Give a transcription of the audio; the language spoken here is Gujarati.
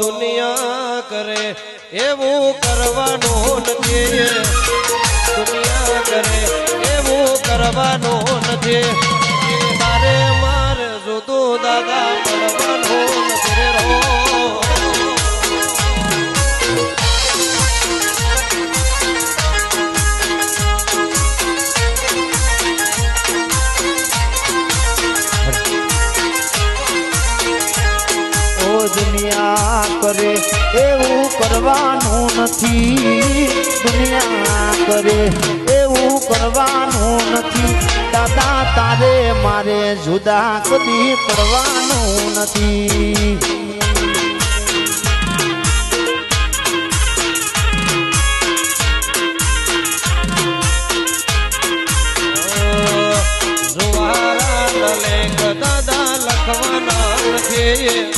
દુનિયા કરે એવું કરવાનું નથી, દુનિયા કરે એવું કરવાનું નથી, તારે મારે જુદું દાદા પડવાનું નથી રો. દુનિયા કરે એવું કરવાનું નથી, દુનિયા કરે એવું કરવાનું નથી, દાદા તારે મારે જુદા કદી પડવાનું નથી. જુવારા લેખ દાદા લખવાના નથી,